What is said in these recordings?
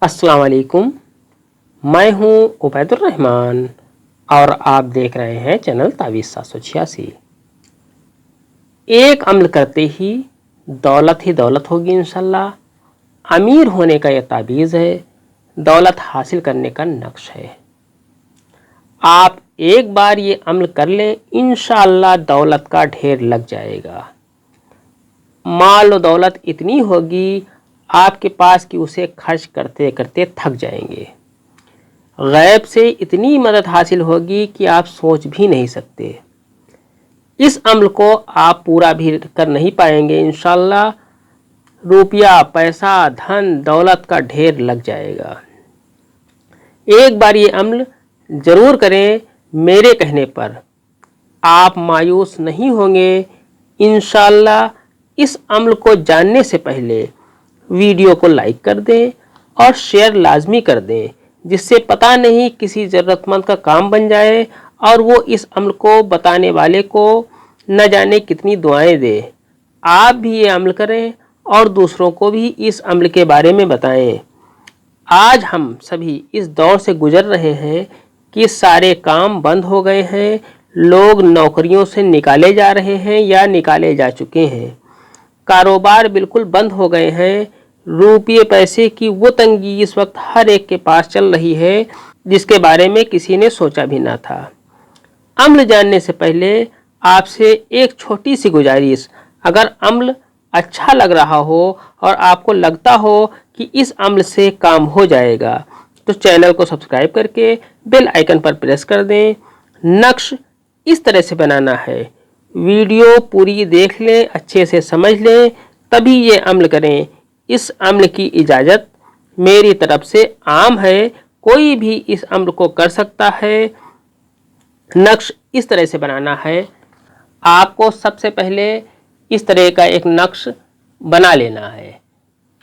अस्सलाम वालेकुम। मैं हूं उबैदुर रहमान और आप देख रहे हैं चैनल तावीज़ 786। एक अमल करते ही दौलत होगी इंशाल्लाह। अमीर होने का यह ताबीज़ है, दौलत हासिल करने का नक्श है। आप एक बार ये अमल कर लें, इंशाल्लाह दौलत का ढेर लग जाएगा। माल और दौलत इतनी होगी आपके पास कि उसे खर्च करते करते थक जाएंगे। गैब से इतनी मदद हासिल होगी कि आप सोच भी नहीं सकते। इस अमल को आप पूरा भी कर नहीं पाएंगे, इंशाल्लाह रुपया, पैसा, धन दौलत का ढेर लग जाएगा। एक बार ये अमल ज़रूर करें, मेरे कहने पर आप मायूस नहीं होंगे इंशाल्लाह। इस अमल को जानने से पहले वीडियो को लाइक कर दें और शेयर लाजमी कर दें, जिससे पता नहीं किसी ज़रूरतमंद का काम बन जाए और वो इस अमल को बताने वाले को न जाने कितनी दुआएं दे। आप भी ये अमल करें और दूसरों को भी इस अमल के बारे में बताएं। आज हम सभी इस दौर से गुजर रहे हैं कि सारे काम बंद हो गए हैं, लोग नौकरियों से निकाले जा रहे हैं या निकाले जा चुके हैं, कारोबार बिल्कुल बंद हो गए हैं। रुपये पैसे की वो तंगी इस वक्त हर एक के पास चल रही है जिसके बारे में किसी ने सोचा भी ना था। अम्ल जानने से पहले आपसे एक छोटी सी गुजारिश, अगर अम्ल अच्छा लग रहा हो और आपको लगता हो कि इस अम्ल से काम हो जाएगा तो चैनल को सब्सक्राइब करके बेल आइकन पर प्रेस कर दें। नक्श इस तरह से बनाना है, वीडियो पूरी देख लें, अच्छे से समझ लें, तभी ये अमल करें। इस अमल की इजाज़त मेरी तरफ से आम है, कोई भी इस अमल को कर सकता है। नक्श इस तरह से बनाना है, आपको सबसे पहले इस तरह का एक नक्श बना लेना है।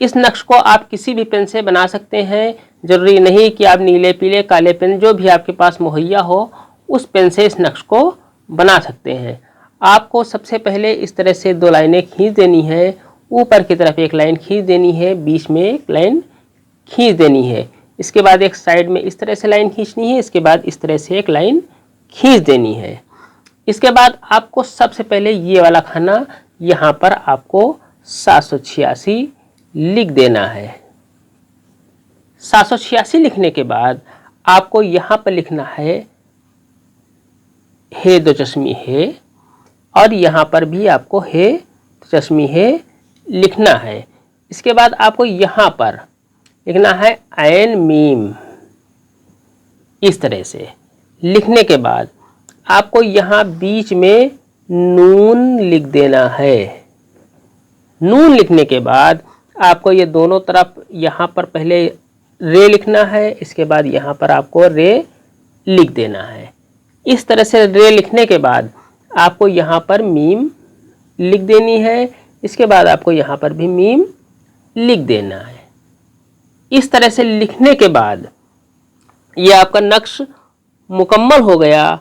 इस नक्श को आप किसी भी पेन से बना सकते हैं, ज़रूरी नहीं कि आप नीले पीले काले पेन जो भी आपके पास मुहैया हो उस पेन से इस नक्श को बना सकते हैं। आपको सबसे पहले इस तरह से दो लाइनें खींच देनी है, ऊपर की तरफ एक लाइन खींच देनी है, बीच में एक लाइन खींच देनी है, इसके बाद एक साइड में इस तरह से लाइन खींचनी है, इसके बाद इस तरह से एक लाइन खींच देनी है। इसके बाद आपको सबसे पहले ये वाला खाना यहाँ पर आपको 786 लिख देना है। 786 लिखने के बाद आपको यहाँ पर लिखना है हे दो चश्मी है, और यहाँ पर भी आपको हे दो चश्मी है लिखना है। इसके बाद आपको यहाँ पर लिखना है ऐन मीम। इस तरह से लिखने के बाद आपको यहाँ बीच में नून लिख देना है। नून लिखने के बाद आपको ये दोनों तरफ यहाँ पर पहले रे लिखना है, इसके बाद यहाँ पर आपको रे लिख देना है। इस तरह से रे लिखने के बाद आपको यहाँ पर मीम लिख देनी है, इसके बाद आपको यहाँ पर भी मीम लिख देना है। इस तरह से लिखने के बाद ये आपका नक्श मुकम्मल हो गया।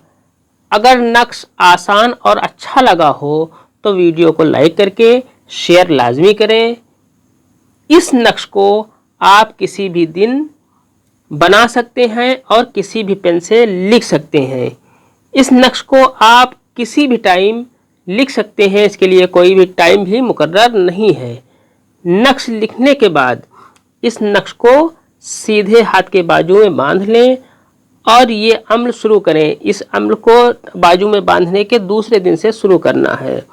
अगर नक्श आसान और अच्छा लगा हो तो वीडियो को लाइक करके शेयर लाजमी करें। इस नक्श को आप किसी भी दिन बना सकते हैं और किसी भी पेन से लिख सकते हैं। इस नक्श को आप किसी भी टाइम लिख सकते हैं, इसके लिए कोई भी टाइम भी मुकर्रर नहीं है। नक्श लिखने के बाद इस नक्श को सीधे हाथ के बाजू में बांध लें और ये अमल शुरू करें। इस अमल को बाजू में बांधने के दूसरे दिन से शुरू करना है।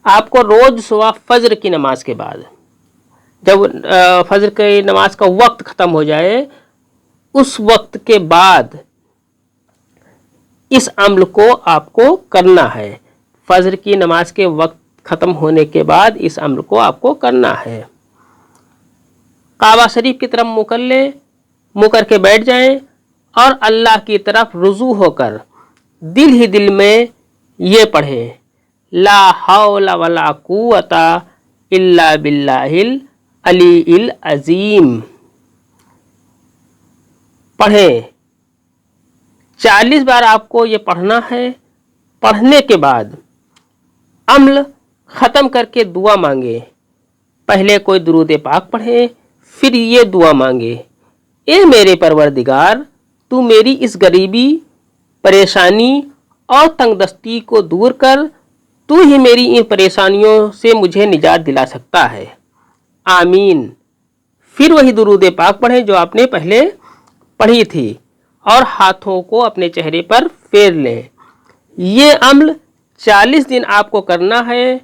आपको रोज़ सुबह फजर की नमाज के बाद, जब फजर की नमाज का वक्त ख़त्म हो जाए, उस वक्त के बाद इस अमल को आपको करना है। फजर की नमाज के वक्त ख़त्म होने के बाद इस अमल को आपको करना है। काबा शरीफ की तरफ मुँह कर लें, मुँह करके बैठ जाएं और अल्लाह की तरफ रुजू होकर दिल ही दिल में ये पढ़ें, ला हौला वला कुव्वता इल्ला बिल्लाहिल अलीइल अजीम। पढ़ें 40 बार आपको ये पढ़ना है। पढ़ने के बाद अमल ख़त्म करके दुआ मांगे। पहले कोई दुरूद पाक पढ़े, फिर ये दुआ मांगे, اے میرے پروردگار، تو میری اس غریبی، پریشانی اور تنگ دستی کو دور کر، تو ہی میری ان پریشانیوں سے مجھے نجات دلا سکتا ہے، آمین۔ پھر وہی درود پاک پڑھیں جو آپ نے پہلے پڑھی تھی اور ہاتھوں کو اپنے چہرے پر پھیر لیں۔ یہ عمل 40 دن آپ کو کرنا ہے۔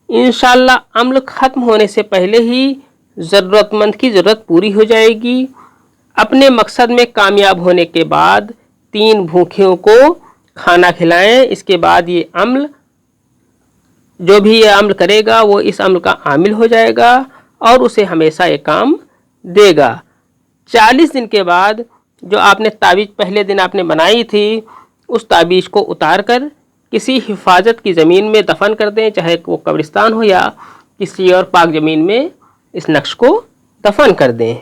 انشاءاللہ عمل ختم ہونے سے پہلے ہی ضرورت مند کی ضرورت پوری ہو جائے گی۔ اپنے مقصد میں کامیاب ہونے کے بعد 3 بھوکھوں کو کھانا کھلائیں۔ اس کے بعد یہ عمل، جو بھی یہ عمل کرے گا وہ اس عمل کا عامل ہو جائے گا اور اسے ہمیشہ یہ کام دے گا۔ 40 دن کے بعد جو آپ نے تعویذ پہلے دن آپ نے بنائی تھی، اس تعویذ کو اتار کر کسی حفاظت کی زمین میں دفن کر دیں، چاہے وہ قبرستان ہو یا کسی اور پاک زمین میں اس نقش کو دفن کر دیں۔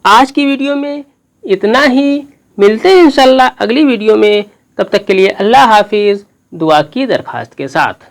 آج کی ویڈیو میں اتنا ہی، ملتے ہیں انشاءاللہ اگلی ویڈیو میں، تب تک کے لیے اللہ حافظ، دعا کی درخواست کے ساتھ۔